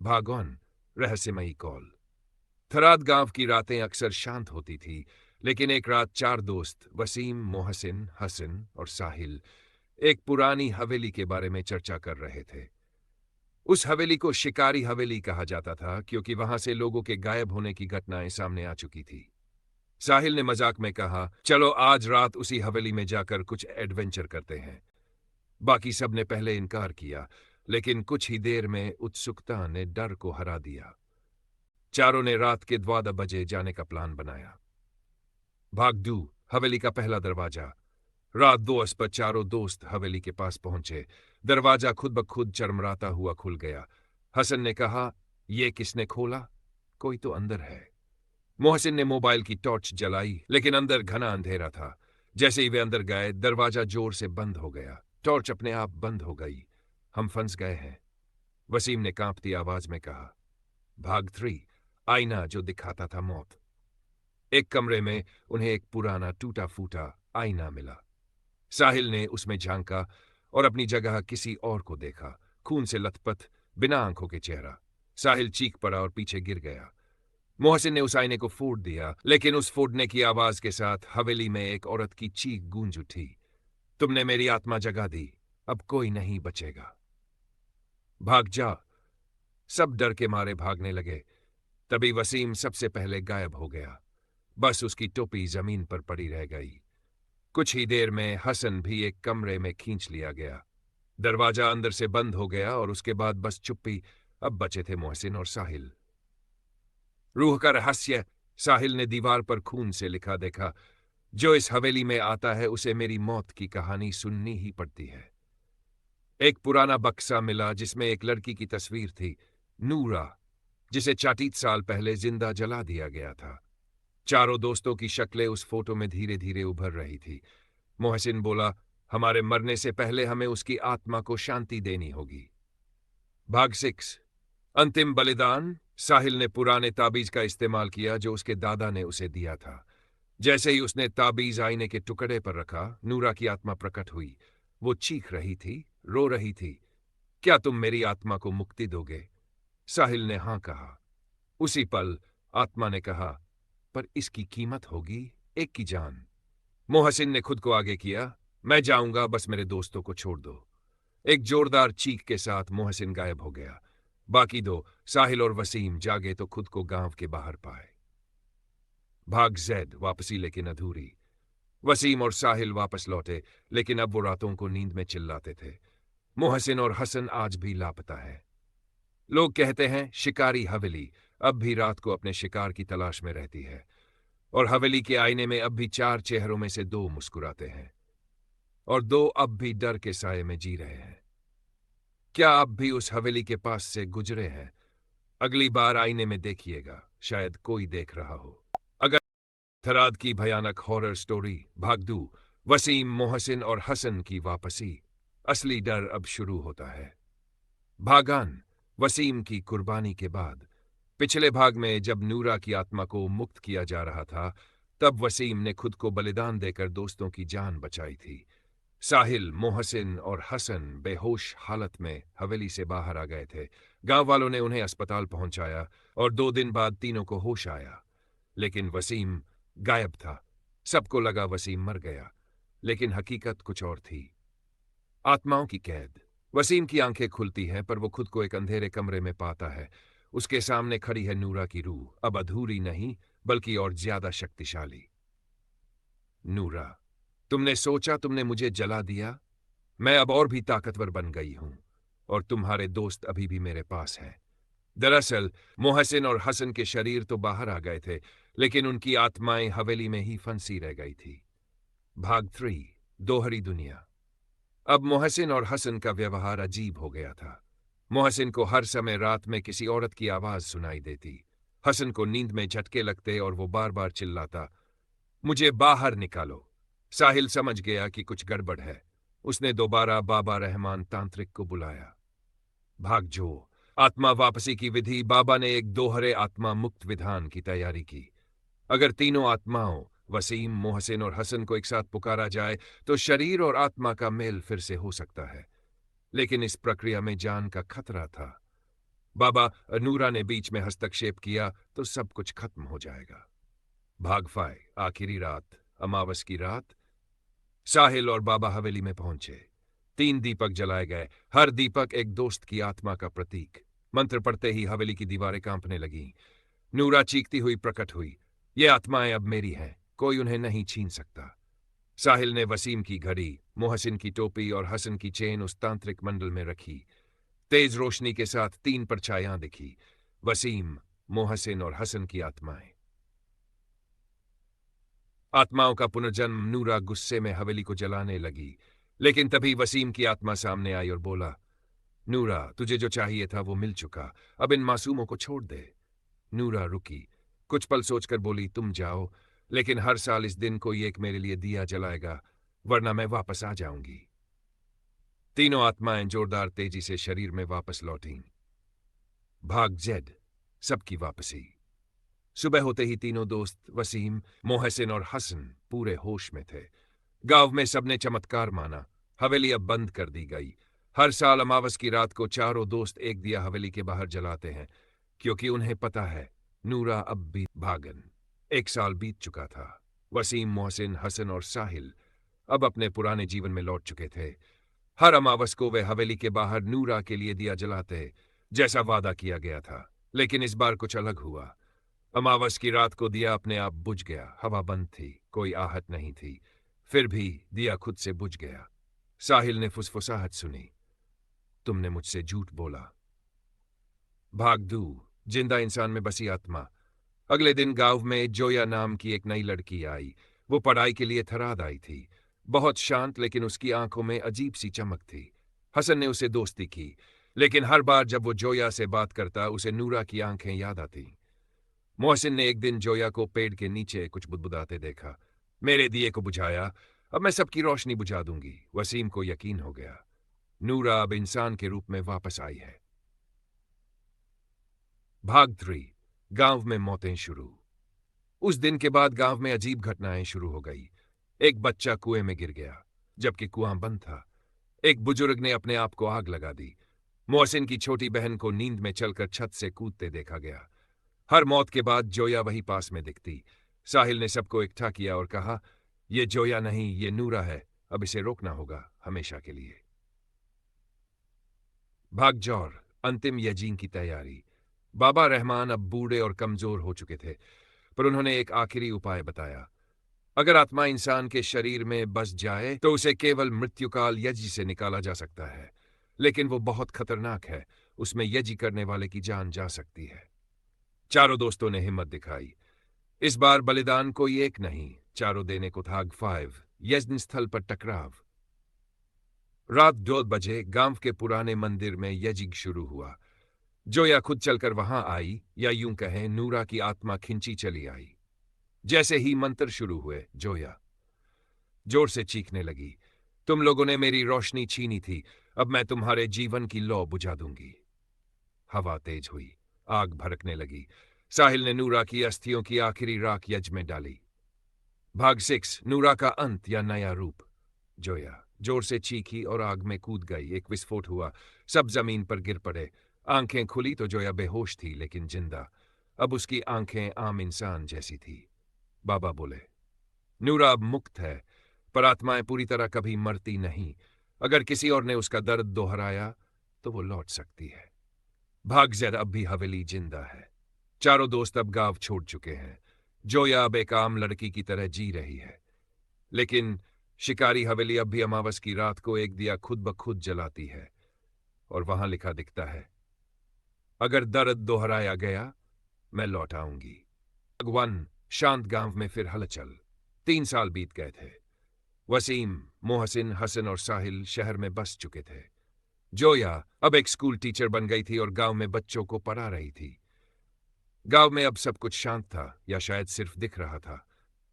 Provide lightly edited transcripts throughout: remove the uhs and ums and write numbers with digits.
भागौन, रहस्यमयी कॉल। थराद गांव की रातें अक्सर शांत होती थी, लेकिन एक रात चार दोस्त वसीम, मोहसिन, हसन और साहिल एक पुरानी हवेली के बारे में चर्चा कर रहे थे। उस हवेली को शिकारी हवेली कहा जाता था क्योंकि वहां से लोगों के गायब होने की घटनाएं सामने आ चुकी थी। साहिल ने मजाक में कहा, चलो आज रात उसी हवेली में जाकर कुछ एडवेंचर करते हैं। बाकी सब ने पहले इनकार किया, लेकिन कुछ ही देर में उत्सुकता ने डर को हरा दिया। चारों ने रात के 12 बजे जाने का प्लान बनाया। भागदू, हवेली का पहला दरवाजा। रात 2 पर चारों दोस्त हवेली के पास पहुंचे। दरवाजा खुद ब खुद चरमराता हुआ खुल गया। हसन ने कहा, ये किसने खोला? कोई तो अंदर है। मोहसिन ने मोबाइल की टॉर्च जलाई, लेकिन अंदर घना अंधेरा था। जैसे ही वे अंदर गए, दरवाजा जोर से बंद हो गया। टॉर्च अपने आप बंद हो गई। हम फंस गए हैं, वसीम ने कांपती आवाज में कहा। भाग 3, आईना जो दिखाता था मौत। एक कमरे में उन्हें एक पुराना टूटा फूटा आईना मिला। साहिल ने उसमें झांका और अपनी जगह किसी और को देखा, खून से लथपथ, बिना आंखों के चेहरा। साहिल चीख पड़ा और पीछे गिर गया। मोहसिन ने उस आईने को फोड़ दिया, लेकिन उस फोड़ने की आवाज के साथ हवेली में एक औरत की चीख गूंज उठी। तुमने मेरी आत्मा जगा दी, अब कोई नहीं बचेगा। भाग जा। सब डर के मारे भागने लगे। तभी वसीम सबसे पहले गायब हो गया। बस उसकी टोपी जमीन पर पड़ी रह गई। कुछ ही देर में हसन भी एक कमरे में खींच लिया गया। दरवाजा अंदर से बंद हो गया और उसके बाद बस चुप्पी। अब बचे थे मोहसिन और साहिल। रूह का रहस्य, साहिल ने दीवार पर खून से लिखा देखा। जो इस हवेली में आता है उसे मेरी मौत की कहानी सुननी ही पड़ती है। एक पुराना बक्सा मिला जिसमें एक लड़की की तस्वीर थी, नूरा, जिसे 40 साल पहले जिंदा जला दिया गया था। चारों दोस्तों की शक्लें उस फोटो में धीरे धीरे उभर रही थी। मोहसिन बोला, हमारे मरने से पहले हमें उसकी आत्मा को शांति देनी होगी। भाग 6, अंतिम बलिदान। साहिल ने पुराने ताबीज का इस्तेमाल किया जो उसके दादा ने उसे दिया था। जैसे ही उसने ताबीज आईने के टुकड़े पर रखा, नूरा की आत्मा प्रकट हुई। वो चीख रही थी, रो रही थी। क्या तुम मेरी आत्मा को मुक्ति दोगे? साहिल ने हां कहा। उसी पल आत्मा ने कहा, पर इसकी कीमत होगी एक की जान। मोहसिन ने खुद को आगे किया, मैं जाऊंगा, बस मेरे दोस्तों को छोड़ दो। एक जोरदार चीख के साथ मोहसिन गायब हो गया। बाकी दो, साहिल और वसीम, जागे तो खुद को गांव के बाहर पाए। भाग Z, वापसी लेकिन अधूरी। वसीम और साहिल वापस लौटे, लेकिन अब वो रातों को नींद में चिल्लाते थे। मोहसिन और हसन आज भी लापता है। लोग कहते हैं शिकारी हवेली अब भी रात को अपने शिकार की तलाश में रहती है, और हवेली के आईने में अब भी 4 चेहरों में से 2 मुस्कुराते हैं, और 2 अब भी डर के साये में जी रहे हैं। क्या आप भी उस हवेली के पास से गुजरे हैं? अगली बार आईने में देखिएगा, शायद कोई देख रहा हो। अगर थराद की भयानक हॉरर स्टोरी, भागदू, वसीम, मोहसिन और हसन की वापसी। असली डर अब शुरू होता है। भागान, वसीम की कुर्बानी के बाद। पिछले भाग में जब नूरा की आत्मा को मुक्त किया जा रहा था, तब वसीम ने खुद को बलिदान देकर दोस्तों की जान बचाई थी। साहिल, मोहसिन और हसन बेहोश हालत में हवेली से बाहर आ गए थे। गांव वालों ने उन्हें अस्पताल पहुंचाया और 2 दिन बाद तीनों को होश आया, लेकिन वसीम गायब था। सबको लगा वसीम मर गया, लेकिन हकीकत कुछ और थी। आत्माओं की कैद। वसीम की आंखें खुलती हैं, पर वो खुद को एक अंधेरे कमरे में पाता है। उसके सामने खड़ी है नूरा की रूह, अब अधूरी नहीं बल्कि और ज्यादा शक्तिशाली। नूरा, तुमने सोचा तुमने मुझे जला दिया? मैं अब और भी ताकतवर बन गई हूं, और तुम्हारे दोस्त अभी भी मेरे पास हैं। दरअसल मोहसिन और हसन के शरीर तो बाहर आ गए थे, लेकिन उनकी आत्माएं हवेली में ही फंसी रह गई थी। भाग 3, दोहरी दुनिया। अब मोहसिन और हसन का व्यवहार अजीब हो गया था। मोहसिन को हर समय रात में किसी औरत की आवाज सुनाई देती। हसन को नींद में झटके लगते और वो बार बार चिल्लाता, मुझे बाहर निकालो। साहिल समझ गया कि कुछ गड़बड़ है। उसने दोबारा बाबा रहमान तांत्रिक को बुलाया। भागजो, आत्मा वापसी की विधि। बाबा ने एक दोहरे आत्मा मुक्त विधान की तैयारी की। अगर तीनों आत्माओं, वसीम, मोहसिन और हसन को एक साथ पुकारा जाए तो शरीर और आत्मा का मेल फिर से हो सकता है, लेकिन इस प्रक्रिया में जान का खतरा था। बाबा नूरा ने बीच में हस्तक्षेप किया तो सब कुछ खत्म हो जाएगा। भाग 5 आखिरी रात, अमावस की रात। साहिल और बाबा हवेली में पहुंचे। 3 दीपक जलाए गए, हर दीपक एक दोस्त की आत्मा का प्रतीक। मंत्र पढ़ते ही हवेली की दीवारें कांपने लगीं। नूरा चीखती हुई प्रकट हुई, ये आत्माएं अब मेरी हैं, कोई उन्हें नहीं छीन सकता। साहिल ने वसीम की घड़ी, मोहसिन की टोपी और हसन की चेन उस तांत्रिक मंडल में रखी। तेज रोशनी के साथ 3 परछाइयां दिखी, वसीम, मोहसिन और हसन की आत्माएं। आत्माओं का पुनर्जन्म। नूरा गुस्से में हवेली को जलाने लगी, लेकिन तभी वसीम की आत्मा सामने आई और बोला, नूरा, तुझे जो चाहिए था वो मिल चुका, अब इन मासूमों को छोड़ दे। नूरा रुकी, कुछ पल सोचकर बोली, तुम जाओ, लेकिन हर साल इस दिन कोई एक मेरे लिए दिया जलाएगा, वरना मैं वापस आ जाऊंगी। तीनों आत्माएं जोरदार तेजी से शरीर में वापस लौटीं। भाग जेड, सबकी वापसी। सुबह होते ही तीनों दोस्त वसीम, मोहसिन और हसन पूरे होश में थे। गांव में सबने चमत्कार माना। हवेली अब बंद कर दी गई। हर साल अमावस की रात को चारों दोस्त एक दिया हवेली के बाहर जलाते हैं, क्योंकि उन्हें पता है नूरा अब भी भागन। 1 साल बीत चुका था। वसीम, मोहसिन, हसन और साहिल अब अपने पुराने जीवन में लौट चुके थे। हर अमावस को वे हवेली के बाहर नूरा के लिए दिया जलाते, जैसा वादा किया गया था। लेकिन इस बार कुछ अलग हुआ। अमावस की रात को दिया अपने आप बुझ गया। हवा बंद थी, कोई आहट नहीं थी। फिर भी दिया खुद से बुझ गया। साहिल ने फुसफुसाहट सुनी, तुमने मुझसे झूठ बोला। भाग 2 जिंदा इंसान में बसी आत्मा। अगले दिन गांव में जोया नाम की एक नई लड़की आई। वो पढ़ाई के लिए थराद आई थी। बहुत शांत, लेकिन उसकी आंखों में अजीब सी चमक थी। हसन ने उसे दोस्ती की, लेकिन हर बार जब वो जोया से बात करता उसे नूरा की आंखें याद आती। मोहसिन ने एक दिन जोया को पेड़ के नीचे कुछ बुदबुदाते देखा। मेरे दिए को बुझाया, अब मैं सबकी रोशनी बुझा दूंगी। वसीम को यकीन हो गया, नूरा अब इंसान के रूप में वापस आई है। भाग 3 गांव में मौतें शुरू। उस दिन के बाद गांव में अजीब घटनाएं शुरू हो गई। एक बच्चा कुएं में गिर गया, जबकि कुआं बंद था। एक बुजुर्ग ने अपने आप को आग लगा दी। मोहसिन की छोटी बहन को नींद में चलकर छत से कूदते देखा गया। हर मौत के बाद जोया वही पास में दिखती। साहिल ने सबको इकट्ठा किया और कहा, यह जोया नहीं, ये नूरा है, अब इसे रोकना होगा, हमेशा के लिए। भागजौर, अंतिम यजीन की तैयारी। बाबा रहमान अब बूढ़े और कमजोर हो चुके थे, पर उन्होंने एक आखिरी उपाय बताया। अगर आत्मा इंसान के शरीर में बस जाए तो उसे केवल मृत्युकाल यजी से निकाला जा सकता है, लेकिन वो बहुत खतरनाक है। उसमें यजी करने वाले की जान जा सकती है। चारों दोस्तों ने हिम्मत दिखाई। इस बार बलिदान कोई एक नहीं, चारों देने को था। 5 यज्ञ स्थल पर टकराव। रात 2 बजे गांव के पुराने मंदिर में यज्ञ शुरू हुआ। जोया खुद चलकर वहां आई, या यूं कहें नूरा की आत्मा खिंची चली आई। जैसे ही मंत्र शुरू हुए, जोया जोर से चीखने लगी, तुम लोगों ने मेरी रोशनी छीनी थी, अब मैं तुम्हारे जीवन की लौ बुझा दूंगी। हवा तेज हुई, आग भड़कने लगी। साहिल ने नूरा की अस्थियों की आखिरी राख यज्ञ में डाली। भाग 6 नूरा का अंत या नया रूप। जोया जोर से चीखी और आग में कूद गई। एक विस्फोट हुआ, सब जमीन पर गिर पड़े। आंखें खुली तो जोया बेहोश थी, लेकिन जिंदा। अब उसकी आंखें आम इंसान जैसी थी। बाबा बोले, नूरा अब मुक्त है, पर आत्माएं पूरी तरह कभी मरती नहीं। अगर किसी और ने उसका दर्द दोहराया तो वो लौट सकती है। भाग जेड, अब भी हवेली जिंदा है। चारों दोस्त अब गांव छोड़ चुके हैं। जोया अब एक आम लड़की की तरह जी रही है, लेकिन शिकारी हवेली अब भी अमावस की रात को एक दिया खुद ब खुद जलाती है, और वहां लिखा दिखता है, अगर दर्द दोहराया गया मैं लौट आऊंगी। भगवान, शांत गांव में फिर हलचल। 3 साल बीत गए थे। वसीम, मोहसिन, हसन और साहिल शहर में बस चुके थे। जोया अब एक स्कूल टीचर बन गई थी और गांव में बच्चों को पढ़ा रही थी। गांव में अब सब कुछ शांत था, या शायद सिर्फ दिख रहा था।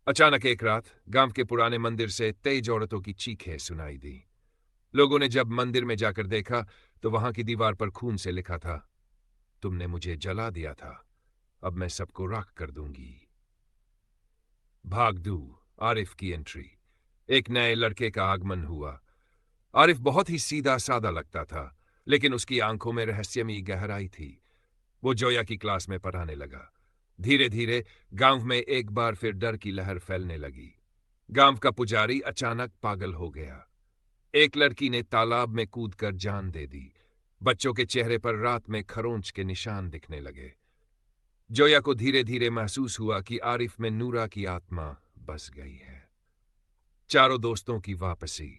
अचानक एक रात गांव के पुराने मंदिर से तेज औरतों की चीखें सुनाई दी। लोगों ने जब मंदिर में जाकर देखा तो वहां की दीवार पर खून से लिखा था, तुमने मुझे जला दिया था, अब मैं सबको राख कर दूंगी। भाग 2 आरिफ की एंट्री। एक नए लड़के का आगमन हुआ। आरिफ बहुत ही सीधा सादा लगता था, लेकिन उसकी आंखों में रहस्यमयी गहराई थी। वो जोया की क्लास में पढ़ाने लगा। धीरे धीरे गांव में एक बार फिर डर की लहर फैलने लगी। गांव का पुजारी अचानक पागल हो गया। एक लड़की ने तालाब में कूदकर जान दे दी। बच्चों के चेहरे पर रात में खरोंच के निशान दिखने लगे। जोया को धीरे धीरे महसूस हुआ कि आरिफ में नूरा की आत्मा बस गई है। चारों दोस्तों की वापसी।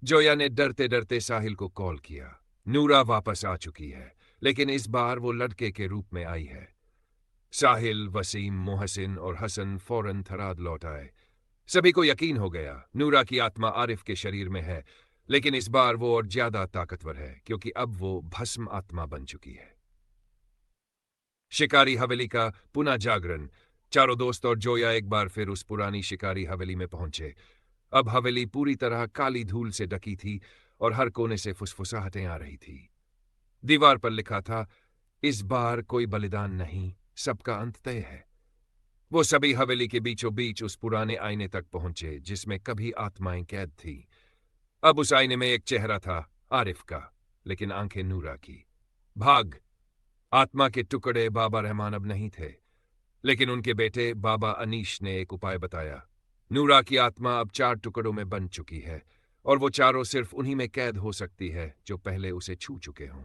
जोया ने डरते डरते साहिल को कॉल किया। नूरा वापस आ चुकी है, लेकिन इस बार वो लड़के के रूप में आई है। साहिल, वसीम, मोहसिन और हसन फौरन थराद लौट आए। सभी को यकीन हो गया नूरा की आत्मा आरिफ के शरीर में है, लेकिन इस बार वो और ज्यादा ताकतवर है क्योंकि अब वो भस्म आत्मा बन चुकी है। शिकारी हवेली का पुनः जागरण। चारों दोस्त और जोया एक बार फिर उस पुरानी शिकारी हवेली में पहुंचे। अब हवेली पूरी तरह काली धूल से ढकी थी और हर कोने से फुसफुसाहटें आ रही थी। दीवार पर लिखा था, इस बार कोई बलिदान नहीं, सबका अंत तय है। वो सभी हवेली के बीचों बीच उस पुराने आईने तक पहुंचे जिसमें कभी आत्माएं कैद थी। अब उस आईने में एक चेहरा था, आरिफ का, लेकिन आंखें नूरा की। भाग। आत्मा के टुकड़े बाबा रहमान अब नहीं थे, लेकिन उनके बेटे बाबा अनीश ने एक उपाय बताया। नूरा की आत्मा अब 4 टुकड़ों में बन चुकी है और वो चारों सिर्फ उन्हीं में कैद हो सकती है जो पहले उसे छू चुके हों।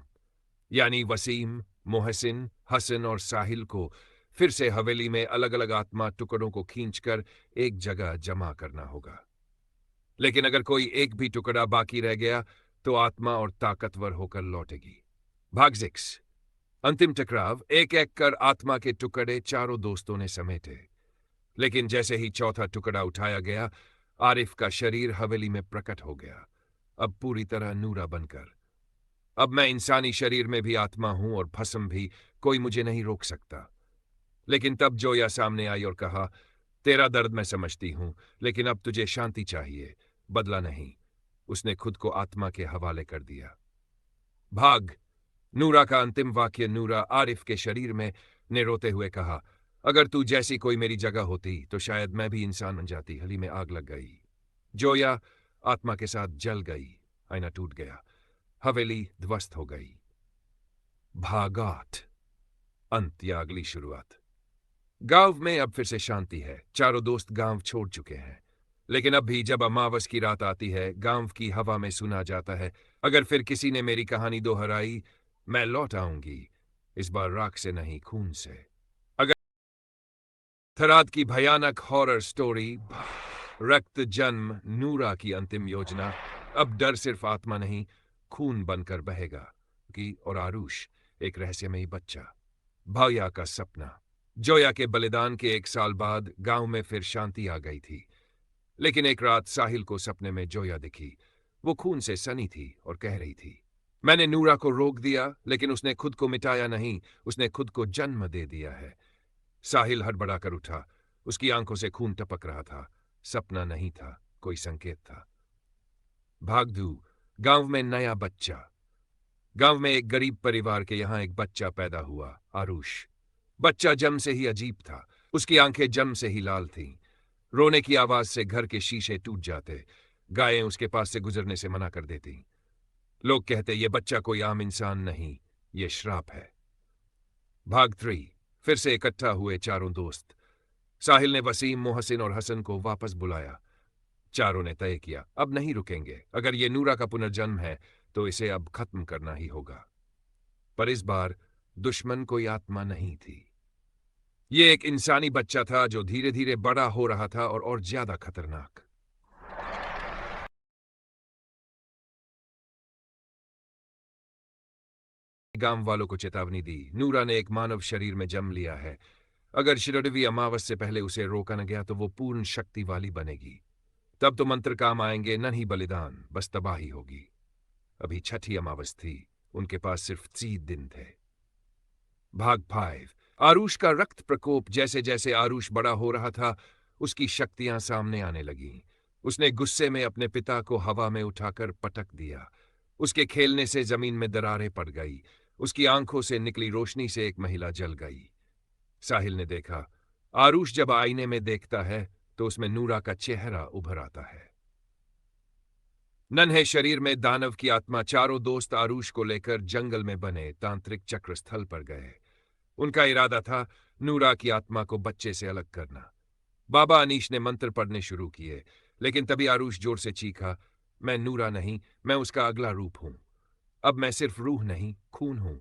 यानी वसीम, मोहसिन, हसन और साहिल को फिर से हवेली में अलग अलग आत्मा टुकड़ों को खींचकर एक जगह जमा करना होगा। लेकिन अगर कोई एक भी टुकड़ा बाकी रह गया तो आत्मा और ताकतवर होकर लौटेगी। भाग 6। अंतिम टकराव। एक एक कर आत्मा के टुकड़े चारों दोस्तों ने समेटे, लेकिन जैसे ही चौथा टुकड़ा उठाया गया, आरिफ का शरीर हवेली में प्रकट हो गया, अब पूरी तरह नूरा बनकर। अब मैं इंसानी शरीर में भी आत्मा हूं और भस्म भी, कोई मुझे नहीं रोक सकता। लेकिन तब जोया सामने आई और कहा, तेरा दर्द मैं समझती हूं, लेकिन अब तुझे शांति चाहिए, बदला नहीं। उसने खुद को आत्मा के हवाले कर दिया। भाग। नूरा का अंतिम वाक्य नूरा आरिफ के शरीर में ने रोते हुए कहा, अगर तू जैसी कोई मेरी जगह होती तो शायद मैं भी इंसान बन जाती। हली में आग लग गई। जोया आत्मा के साथ जल गई। आईना टूट गया। हवेली ध्वस्त हो गई। भागात। अंत या अगली शुरुआत। गांव में अब फिर से शांति है। चारों दोस्त गांव छोड़ चुके हैं, लेकिन अब भी जब अमावस की रात आती है, गांव की हवा में सुना जाता है, अगर फिर किसी ने मेरी कहानी दोहराई, मैं लौट आऊंगी, इस बार राख से नहीं, खून से। अगर थराद की भयानक हॉरर स्टोरी, रक्त जन्म, नूरा की अंतिम योजना। अब डर सिर्फ आत्मा नहीं, खून बनकर बहेगा। की और आरुष, एक रहस्यमयी बच्चा। भाया का सपना। जोया के बलिदान के 1 साल बाद गांव में फिर शांति आ गई थी, लेकिन एक रात साहिल को सपने में जोया दिखी। वो खून से सनी थी और कह रही थी, मैंने नूरा को रोक दिया, लेकिन उसने खुद को मिटाया नहीं, उसने खुद को जन्म दे दिया है। साहिल हड़बड़ाकर उठा। उसकी आंखों से खून टपक रहा था। सपना नहीं था, कोई संकेत था। भागदू। गांव में नया बच्चा। गांव में एक गरीब परिवार के यहां एक बच्चा पैदा हुआ, आरुष। बच्चा जन्म से ही अजीब था। उसकी आंखें जन्म से ही लाल थीं। रोने की आवाज से घर के शीशे टूट जाते। गायें उसके पास से गुजरने से मना कर देती। लोग कहते ये बच्चा कोई आम इंसान नहीं, ये श्राप है। भाग 3। फिर से इकट्ठा हुए चारों दोस्त। साहिल ने वसीम, मोहसिन और हसन को वापस बुलाया। चारों ने तय किया, अब नहीं रुकेंगे। अगर ये नूरा का पुनर्जन्म है तो इसे अब खत्म करना ही होगा। पर इस बार दुश्मन कोई आत्मा नहीं थी। ये एक इंसानी बच्चा था जो धीरे धीरे बड़ा हो रहा था और ज्यादा खतरनाक। गांव वालों को चेतावनी दी, नूरा ने एक मानव शरीर में जन्म लिया है। अगर शिरडवी अमावस से पहले उसे रोका न गया तो वो पूर्ण शक्ति वाली बनेगी। तब तो मंत्र काम आएंगे, न ही बलिदान, बस तबाही होगी। अभी छठी अमावस थी। उनके पास सिर्फ 3 दिन थे। भाग 5। आरुष का रक्त प्रकोप। जैसे जैसे आरुष बड़ा हो रहा था, उसकी शक्तियां सामने आने लगीं। उसने गुस्से में अपने पिता को हवा में उठाकर पटक दिया। उसके खेलने से जमीन में दरारें पड़ गई। उसकी आंखों से निकली रोशनी से एक महिला जल गई। साहिल ने देखा, आरुष जब आईने में देखता है तो उसमें नूरा का चेहरा उभर आता है। नन्हे शरीर में दानव की आत्मा। चारों दोस्त आरुष को लेकर जंगल में बने तांत्रिक चक्र स्थल पर गए। उनका इरादा था नूरा की आत्मा को बच्चे से अलग करना। बाबा अनीश ने मंत्र पढ़ने शुरू किए, लेकिन तभी आरुष जोर से चीखा, मैं नूरा नहीं, मैं उसका अगला रूप हूं। अब मैं सिर्फ रूह नहीं, खून हूं।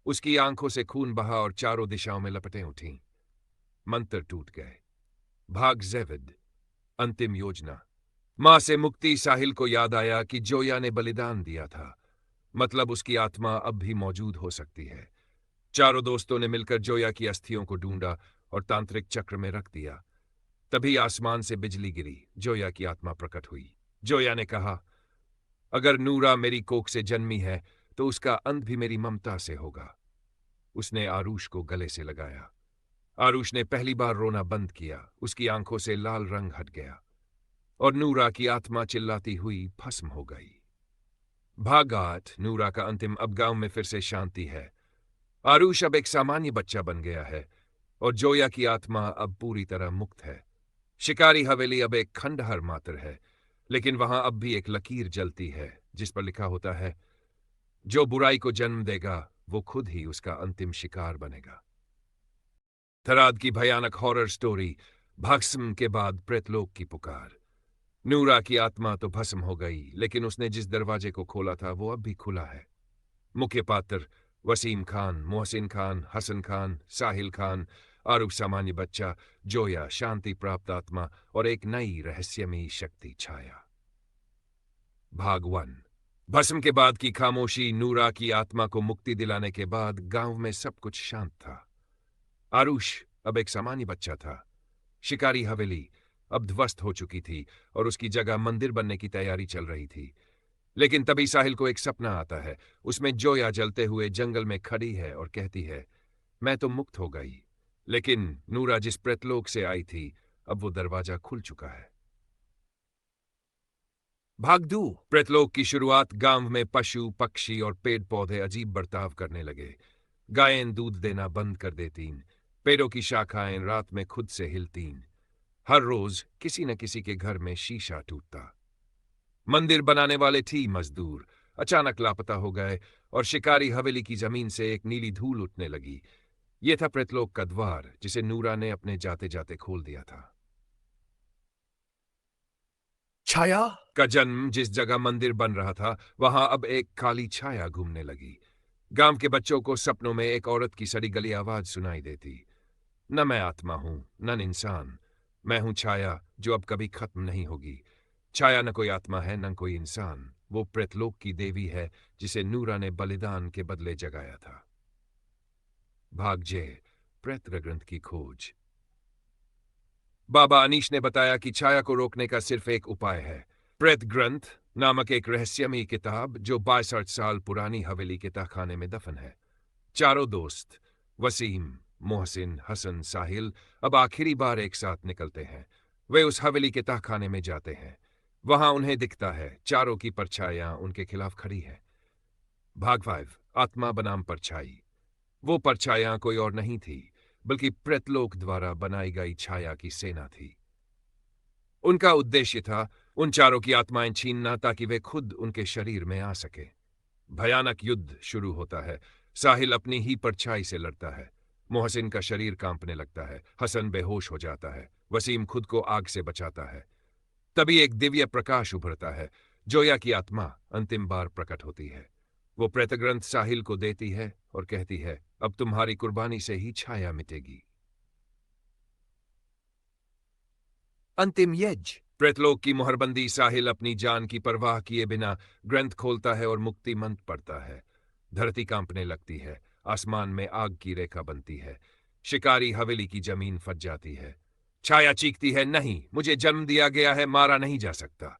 उसकी आंखों से खून बहा और चारों दिशाओं में लपटें उठीं। मंत्र टूट गए। भाग जेविड। अंतिम योजना। मां से मुक्ति। साहिल को याद आया कि जोया ने बलिदान दिया था, मतलब उसकी आत्मा अब भी मौजूद हो सकती है। चारों दोस्तों ने मिलकर जोया की अस्थियों को ढूंढा और तांत्रिक चक्र में रख दिया। तभी आसमान से बिजली गिरी, जोया की आत्मा प्रकट हुई। जोया ने कहा, अगर नूरा मेरी कोख से जन्मी है तो उसका अंत भी मेरी ममता से होगा। उसने आरुष को गले से लगाया। आरुष ने पहली बार रोना बंद किया, उसकी आंखों से लाल रंग हट गया और नूरा की आत्मा चिल्लाती हुई भस्म हो गई। भाग 8। नूरा का अंतिम। अब गांव में फिर से शांति है। आरुष अब एक सामान्य बच्चा बन गया है और जोया की आत्मा अब पूरी तरह मुक्त है। शिकारी हवेली अब एक खंडहर मात्र है, लेकिन वहां अब भी एक लकीर जलती है जिस पर लिखा होता है, जो बुराई को जन्म देगा वो खुद ही उसका अंतिम शिकार बनेगा। थराद की भयानक हॉरर स्टोरी। भस्म के बाद प्रेतलोक की पुकार। नूरा की आत्मा तो भस्म हो गई, लेकिन उसने जिस दरवाजे को खोला था वो अब भी खुला है। मुख्य पात्र वसीम खान, मोहसिन खान, हसन खान, साहिल खान, आरुफ सामान्य बच्चा, जोया शांति प्राप्त आत्मा और एक नई रहस्यमयी शक्ति छाया। भाग 1। भस्म के बाद की खामोशी। नूरा की आत्मा को मुक्ति दिलाने के बाद गांव में सब कुछ शांत था। आरुष अब एक सामान्य बच्चा था। शिकारी हवेली अब ध्वस्त हो चुकी थी और उसकी जगह मंदिर बनने की तैयारी चल रही थी। लेकिन तभी साहिल को एक सपना आता है। उसमें जोया जलते हुए जंगल में खड़ी है और कहती है, मैं तो मुक्त हो गई, लेकिन नूरा जिस प्रेतलोक से आई थी, अब वो दरवाजा खुल चुका है। भाग 2। प्रेतलोक की शुरुआत। गांव में पशु, पक्षी और पेड़ पौधे अजीब बर्ताव करने लगे। गायें दूध देना बंद कर देतीं। पेड़ों की शाखाएं रात में खुद से हिलतीं। हर रोज किसी न किसी के घर में शीशा टूटता। मंदिर बनाने वाले थी मजदूर अचानक लापता हो गए और शिकारी हवेली की जमीन से एक नीली धूल उठने लगी। यह था प्रेतलोक का द्वार, जिसे नूरा ने अपने जाते जाते खोल दिया था। छाया का जन्म। जिस जगह मंदिर बन रहा था वहां अब एक काली छाया घूमने लगी। गांव के बच्चों को सपनों में एक औरत की सड़ी गली आवाज सुनाई देती, न मैं आत्मा हूं, न इंसान, मैं हूं छाया जो अब कभी खत्म नहीं होगी। छाया न कोई आत्मा है, न कोई इंसान, वो प्रेतलोक की देवी है जिसे नूरा ने बलिदान के बदले जगाया था। भाग जे। प्रेत ग्रंथ की खोज। बाबा अनीश ने बताया कि छाया को रोकने का सिर्फ एक उपाय है, प्रेत ग्रंथ नामक एक रहस्यमयी किताब जो 62 साल पुरानी हवेली के तहखाने में दफन है। चारों दोस्त वसीम, मोहसिन, हसन, साहिल अब आखिरी बार एक साथ निकलते हैं। वे उस हवेली के तहखाने में जाते हैं। वहां उन्हें दिखता है चारों की परछाइयां उनके खिलाफ खड़ी हैं। भाग 5। आत्मा बनाम परछाई। वो परछाइयां कोई और नहीं थी, बल्कि प्रेतलोक द्वारा बनाई गई छाया की सेना थी। उनका उद्देश्य था उन चारों की आत्माएं छीनना ताकि वे खुद उनके शरीर में आ सके। भयानक युद्ध शुरू होता है। साहिल अपनी ही परछाई से लड़ता है। मोहसिन का शरीर कांपने लगता है। हसन बेहोश हो जाता है। वसीम खुद को आग से बचाता है। तभी एक दिव्य प्रकाश उभरता है। जोया की आत्मा अंतिम बार प्रकट होती है। वो प्रेतग्रंथ साहिल को देती है और कहती है, अब तुम्हारी कुर्बानी से ही छाया मिटेगी। अंतिम यज्ञ। प्रेतलोक की मोहरबंदी। साहिल अपनी जान की परवाह किए बिना ग्रंथ खोलता है और मुक्ति मंत्र पढ़ता है। धरती कांपने लगती है। आसमान में आग की रेखा बनती है। शिकारी हवेली की जमीन फट जाती है। छाया चीखती है, नहीं, मुझे जन्म दिया गया है, मारा नहीं जा सकता।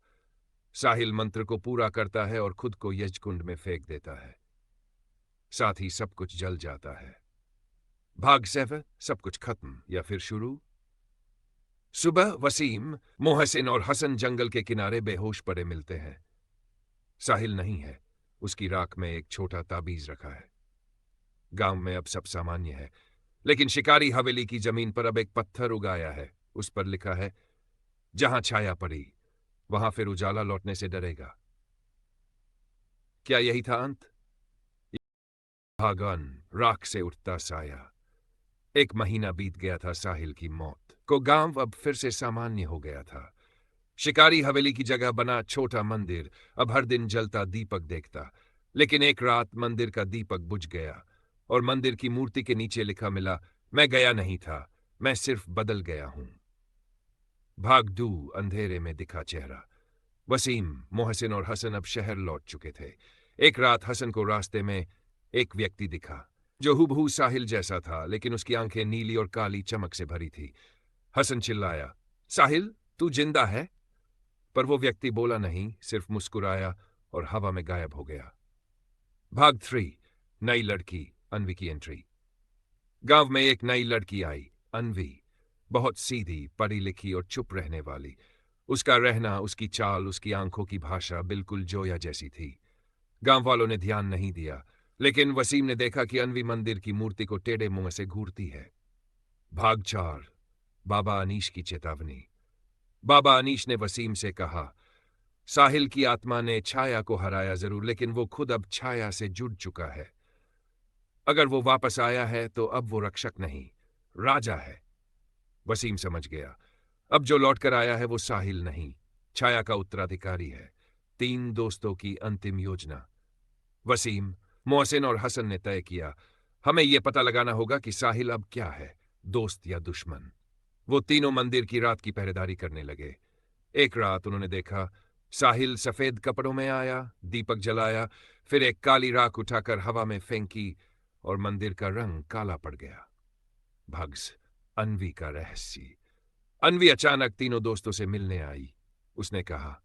साहिल मंत्र को पूरा करता है और खुद को यज्ञकुंड में फेंक देता है। साथ ही सब कुछ जल जाता है। भाग 7। सब कुछ खत्म या फिर शुरू। सुबह वसीम, मोहसिन और हसन जंगल के किनारे बेहोश पड़े मिलते हैं। साहिल नहीं है। उसकी राख में एक छोटा ताबीज रखा है। गांव में अब सब सामान्य है, लेकिन शिकारी हवेली की जमीन पर अब एक पत्थर उगाया है। उस पर लिखा है, जहां छाया पड़ी वहां फिर उजाला लौटने से डरेगा। क्या यही था अंत? भागन। राख से उठता साया। एक महीना बीत गया था साहिल की मौत को। गांव अब फिर से सामान्य हो गया था। शिकारी हवेली की जगह बना छोटा मंदिर अब हर दिन जलता दीपक देखता। लेकिन एक रात मंदिर का दीपक बुझ गया और मंदिर की मूर्ति के नीचे लिखा मिला, मैं गया नहीं था, मैं सिर्फ बदल गया हूं। भागदू अंधेरे में दिखा चेहरा। वसीम, मोहसिन और हसन अब शहर लौट चुके थे। एक रात हसन को रास्ते में एक व्यक्ति दिखा जो हूबहू साहिल जैसा था, लेकिन उसकी आंखें नीली और काली चमक से भरी थी। हसन चिल्लाया, साहिल, तू जिंदा है? पर वो व्यक्ति बोला नहीं, सिर्फ मुस्कुराया और हवा में गायब हो गया। भाग 3। नई लड़की अनवी की एंट्री। गांव में एक नई लड़की आई, अनवी। बहुत सीधी, पढ़ी लिखी और चुप रहने वाली। उसका रहना, उसकी चाल, उसकी आंखों की भाषा बिल्कुल जोया जैसी थी। गांव वालों ने ध्यान नहीं दिया, लेकिन वसीम ने देखा कि अनवी मंदिर की मूर्ति को टेढ़े मुंह से घूरती है। भाग 4। बाबा अनीश की चेतावनी। बाबा अनीश ने वसीम से कहा, साहिल की आत्मा ने छाया को हराया जरूर, लेकिन वो खुद अब छाया से जुड़ चुका है। अगर वो वापस आया है तो अब वो रक्षक नहीं, राजा है। वसीम समझ गया, अब जो लौटकर आया है वो साहिल नहीं, छाया का उत्तराधिकारी है। 3 दोस्तों की अंतिम योजना। वसीम, मोहसिन और हसन ने तय किया, हमें यह पता लगाना होगा कि साहिल अब क्या है, दोस्त या दुश्मन। वो तीनों मंदिर की रात की पहरेदारी करने लगे। एक रात उन्होंने देखा, साहिल सफेद कपड़ों में आया, दीपक जलाया, फिर एक काली राख उठाकर हवा में फेंकी और मंदिर का रंग काला पड़ गया। भग्स, अनवी का रहस्य। अनवी अचानक तीनों दोस्तों से मिलने आई। उसने कहा,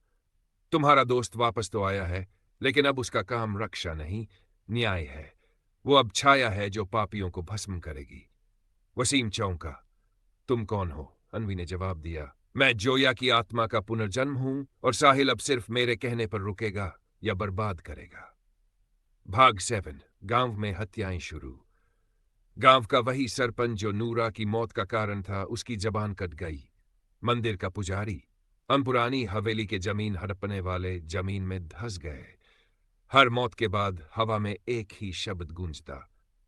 तुम्हारा दोस्त वापस तो आया है, लेकिन अब उसका काम रक्षा नहीं, न्याय है। वो अब छाया है जो पापियों को भस्म करेगी। वसीम चौंका। तुम कौन हो? अनवी ने जवाब दिया, मैं जोया की आत्मा का पुनर्जन्म हूं और साहिल अब सिर्फ मेरे कहने पर रुकेगा या बर्बाद करेगा। भाग 7। गांव में हत्याएं शुरू। गांव का वही सरपंच जो नूरा की मौत का कारण था, उसकी जबान कट गई। मंदिर का पुजारी, हम पुरानी हवेली के जमीन हड़पने वाले जमीन में धंस गए। हर मौत के बाद हवा में एक ही शब्द गूंजता,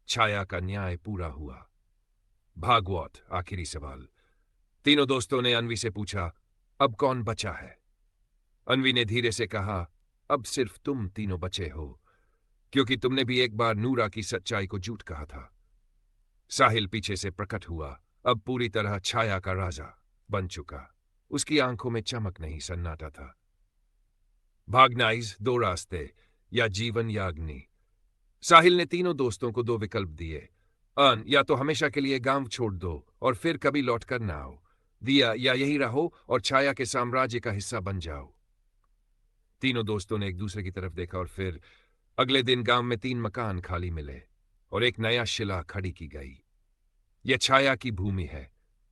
छाया का न्याय पूरा हुआ। भागवत, आखिरी सवाल। तीनों दोस्तों ने अनवी से पूछा, अब कौन बचा है? अनवी ने धीरे से कहा, अब सिर्फ तुम तीनों बचे हो, क्योंकि तुमने भी एक बार नूरा की सच्चाई को झूठ कहा था। साहिल पीछे से प्रकट हुआ, अब पूरी तरह छाया का राजा बन चुका। उसकी आंखों में चमक नहीं, सन्नाटा था। भागनाइज, 2 रास्ते, या जीवन या अग्नि। साहिल ने तीनों दोस्तों को 2 विकल्प दिए। अन, या तो हमेशा के लिए गांव छोड़ दो और फिर कभी लौटकर ना आओ। दिया, या यही रहो और छाया के साम्राज्य का हिस्सा बन जाओ। तीनों दोस्तों ने एक दूसरे की तरफ देखा और फिर अगले दिन गांव में 3 मकान खाली मिले और एक नया शिला खड़ी की गई। यह छाया की भूमि है,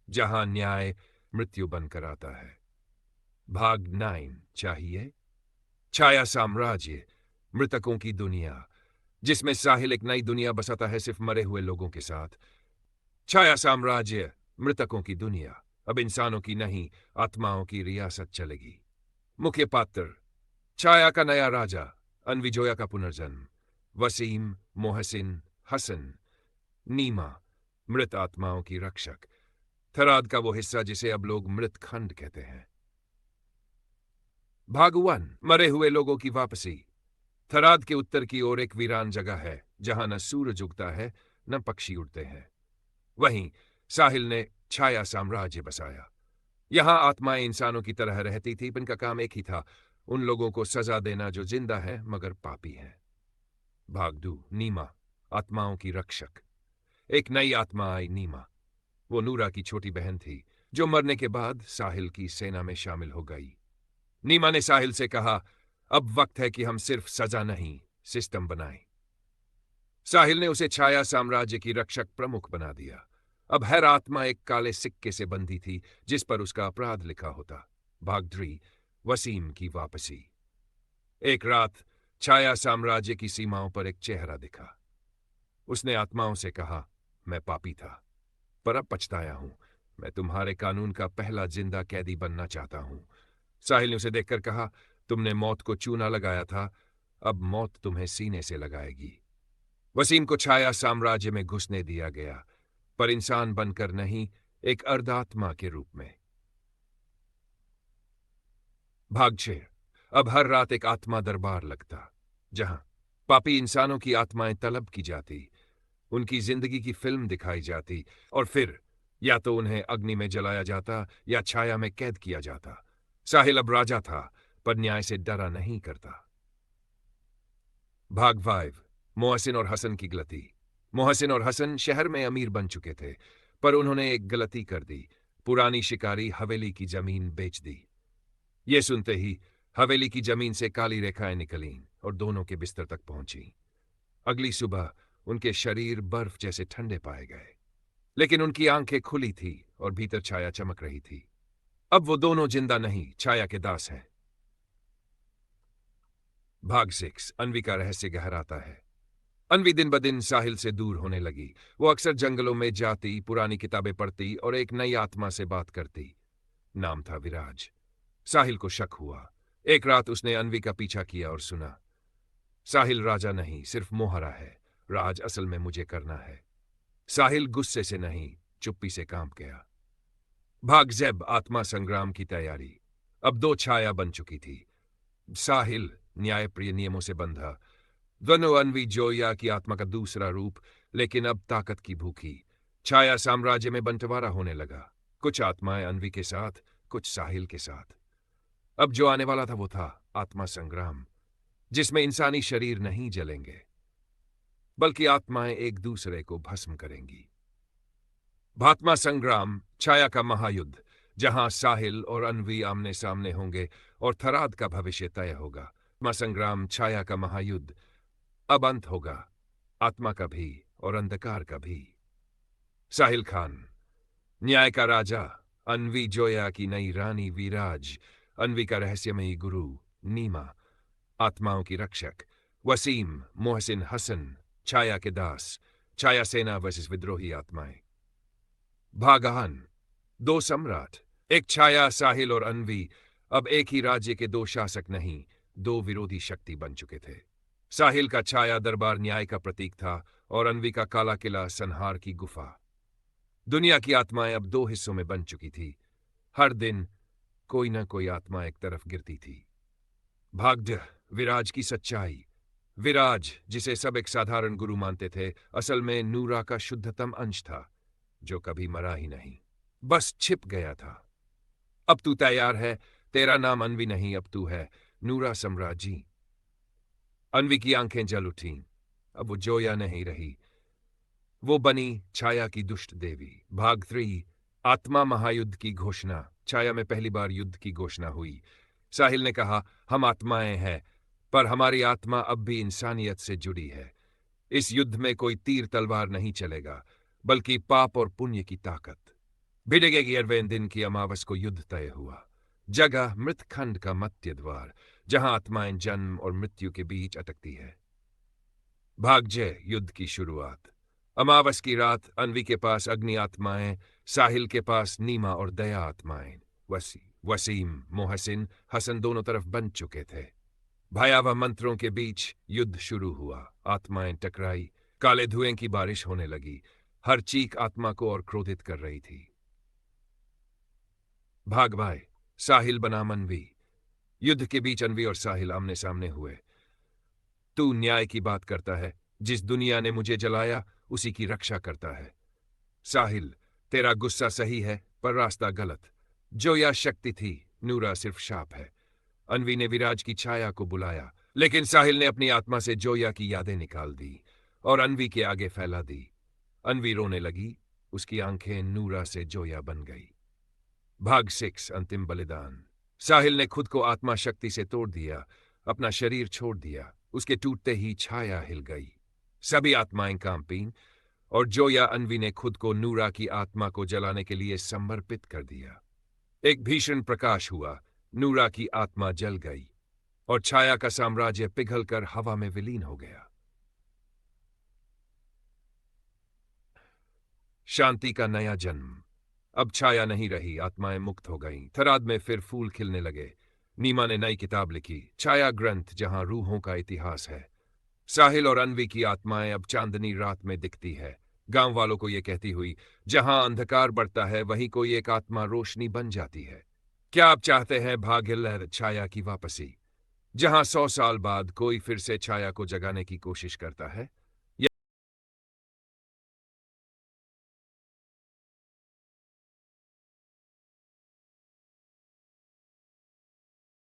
जहां न्याय मृत्यु बनकर आता है। भाग 9। चाहिए छाया साम्राज्य, मृतकों की दुनिया, जिसमें साहिल एक नई दुनिया बसाता है सिर्फ मरे हुए लोगों के साथ। छाया साम्राज्य, मृतकों की दुनिया, अब इंसानों की नहीं, आत्माओं की रियासत चलेगी। मुख्य पात्र, छाया का नया राजा, अनवी जोया का पुनर्जन्म, वसीम, मोहसिन, हसन, नीमा, मृत आत्माओं की रक्षक, थराद का वो हिस्सा जिसे अब लोग मृत खंड कहते हैं। भाग 1। मरे हुए लोगों की वापसी। थराद के उत्तर की ओर एक वीरान जगह है, जहां न सूरज उगता है न पक्षी उड़ते हैं। वहीं साहिल ने छाया साम्राज्य बसाया। यहां आत्माएं इंसानों की तरह रहती थी, इनका काम एक ही था, उन लोगों को सजा देना जो जिंदा है मगर पापी हैं। भाग 2। नीमा, आत्माओं की रक्षक। एक नई आत्मा आई, नीमा। वो नूरा की छोटी बहन थी, जो मरने के बाद साहिल की सेना में शामिल हो गई। नीमा ने साहिल से कहा, अब वक्त है कि हम सिर्फ सजा नहीं, सिस्टम बनाएं। साहिल ने उसे छाया साम्राज्य की रक्षक प्रमुख बना दिया। अब हर आत्मा एक काले सिक्के से बंधी थी, जिस पर उसका अपराध लिखा होता। भाग 3। वसीम की वापसी। एक रात छाया साम्राज्य की सीमाओं पर एक चेहरा दिखा। उसने आत्माओं से कहा, मैं पापी था, पर अब पछताया हूं। मैं तुम्हारे कानून का पहला जिंदा कैदी बनना चाहता हूं। साहिल ने उसे देखकर कहा, तुमने मौत को चूना लगाया था, अब मौत तुम्हें सीने से लगाएगी। वसीम को छाया साम्राज्य में घुसने दिया गया, पर इंसान बनकर नहीं, एक अर्धात्मा के रूप में। भाग 6। अब हर रात एक आत्मा दरबार लगता, जहां पापी इंसानों की आत्माएं तलब की जाती, उनकी जिंदगी की फिल्म दिखाई जाती, और फिर या तो उन्हें अग्नि में जलाया जाता या छाया में कैद किया जाता। साहिल अब राजा था, पर न्याय से डरा नहीं करता। भाग 5। मोहसिन और हसन की गलती। मोहसिन और हसन शहर में अमीर बन चुके थे, पर उन्होंने एक गलती कर दी। पुरानी शिकारी हवेली की जमीन बेच दी। ये सुनते ही हवेली की जमीन से काली रेखाएं निकलीं और दोनों के बिस्तर तक पहुंची। अगली सुबह उनके शरीर बर्फ जैसे ठंडे पाए गए, लेकिन उनकी आंखें खुली थी और भीतर छाया चमक रही थी। अब वो दोनों जिंदा नहीं, छाया के दास हैं। भाग 6। अन्वी का रहस्य गहराता है। अन्वी दिन ब दिन साहिल से दूर होने लगी। वो अक्सर जंगलों में जाती, पुरानी किताबें पढ़ती और एक नई आत्मा से बात करती। नाम था विराज। साहिल को शक हुआ। एक रात उसने अन्वी का पीछा किया और सुना, साहिल राजा नहीं, सिर्फ मोहरा है। राज असल में मुझे करना है। साहिल गुस्से से नहीं, चुप्पी से कांप गया। भाग ज़ेब। आत्मा संग्राम की तैयारी। अब दो छाया बन चुकी थी। साहिल न्यायप्रिय नियमों से बंधा, दोनों अन्वी जोया की आत्मा का दूसरा रूप, लेकिन अब ताकत की भूखी। छाया साम्राज्य में बंटवारा होने लगा, कुछ आत्माएं अन्वी के साथ, कुछ साहिल के साथ। अब जो आने वाला था वो था आत्मा संग्राम, जिसमें इंसानी शरीर नहीं जलेंगे, बल्कि आत्माएं एक दूसरे को भस्म करेंगी। भात्मा संग्राम, छाया का महायुद्ध, जहां साहिल और अन्वी आमने सामने होंगे और थराद का भविष्य तय होगा। आत्मा संग्राम, छाया का महायुद्ध। अब अंत होगा, आत्मा का भी और अंधकार का भी। साहिल खान, न्याय का राजा, अन्वी जोया की नई रानी विराज, अन्वी का रहस्यमयी गुरु नीमा, आत्माओं की रक्षक वसीम, मोहसिन, हसन, छाया के दास, छाया सेना वर्सेस विद्रोही आत्माएं। भागान। दो सम्राट, एक छाया साहिल और अन्वी, अब एक ही राज्य के दो शासक नहीं, दो विरोधी शक्ति बन चुके थे। साहिल का छाया दरबार न्याय का प्रतीक था और अन्वी का काला किला संहार की गुफा। दुनिया की आत्माएं अब दो हिस्सों में बन चुकी थी। हर दिन कोई न कोई आत्मा एक तरफ गिरती थी। भाग्य। विराज की सच्चाई। विराज, जिसे सब एक साधारण गुरु मानते थे, असल में नूरा का शुद्धतम अंश था, जो कभी मरा ही नहीं, बस छिप गया था। अब तू तैयार है? तेरा नाम अन्वी नहीं, अब तू है नूरा सम्राजी। अन्वी की आंखें जल उठीं। अब वो जोया नहीं रही, वो बनी छाया की दुष्ट देवी। भाग 3। आत्मा महायुद्ध की घोषणा। छाया में पहली बार युद्ध की घोषणा हुई। साहिल ने कहा, हम आत्माएं हैं, पर हमारी आत्मा अब भी इंसानियत से जुड़ी है। इस युद्ध में कोई तीर तलवार नहीं चलेगा, बल्कि पाप और पुण्य की ताकत। भिड़ेगे 11वें दिन की अमावस को युद्ध तय हुआ। जगह मृतखंड का मध्य द्वार, जहां आत्माएं जन्म और मृत्यु के बीच अटकती है। भाग जय। युद्ध की शुरुआत। अमावस की रात अन्वी के पास अग्नि आत्माएं, साहिल के पास नीमा और दया आत्माएं। वसीम, मोहसिन, हसन दोनों तरफ बन चुके थे। भयावह मंत्रों के बीच युद्ध शुरू हुआ। आत्माएं टकराई, काले धुएं की बारिश होने लगी। हर चीख आत्मा को और क्रोधित कर रही थी। भाग बाय। साहिल बनाम अन्वी। युद्ध के बीच अन्वी और साहिल आमने सामने हुए। तू न्याय की बात करता है, जिस दुनिया ने मुझे जलाया उसी की रक्षा करता है। साहिल, तेरा गुस्सा सही है, पर रास्ता गलत। जो या शक्ति थी, नूरा सिर्फ शाप है। अन्वी ने विराज की छाया को बुलाया, लेकिन साहिल ने अपनी आत्मा से जोया की यादें निकाल दी और अन्वी के आगे फैला दी। अन्वी रोने लगी, उसकी आंखें नूरा से जोया बन गई। भाग 6। अंतिम बलिदान। साहिल ने खुद को आत्मा शक्ति से तोड़ दिया, अपना शरीर छोड़ दिया। उसके टूटते ही छाया हिल गई, सभी आत्माएं कांपीं, और जोया अन्वी ने खुद को नूरा की आत्मा को जलाने के लिए समर्पित कर दिया। एक भीषण प्रकाश हुआ, नूरा की आत्मा जल गई और छाया का साम्राज्य पिघलकर हवा में विलीन हो गया। शांति का नया जन्म। अब छाया नहीं रही, आत्माएं मुक्त हो गईं। थराद में फिर फूल खिलने लगे। नीमा ने नई किताब लिखी, छाया ग्रंथ, जहां रूहों का इतिहास है। साहिल और अन्वी की आत्माएं अब चांदनी रात में दिखती है, गांव वालों को ये कहती हुई, जहां अंधकार बढ़ता है वहीं कोई एक आत्मा रोशनी बन जाती है। क्या आप चाहते हैं भाग्य लहर छाया की वापसी, जहां 100 साल बाद कोई फिर से छाया को जगाने की कोशिश करता है?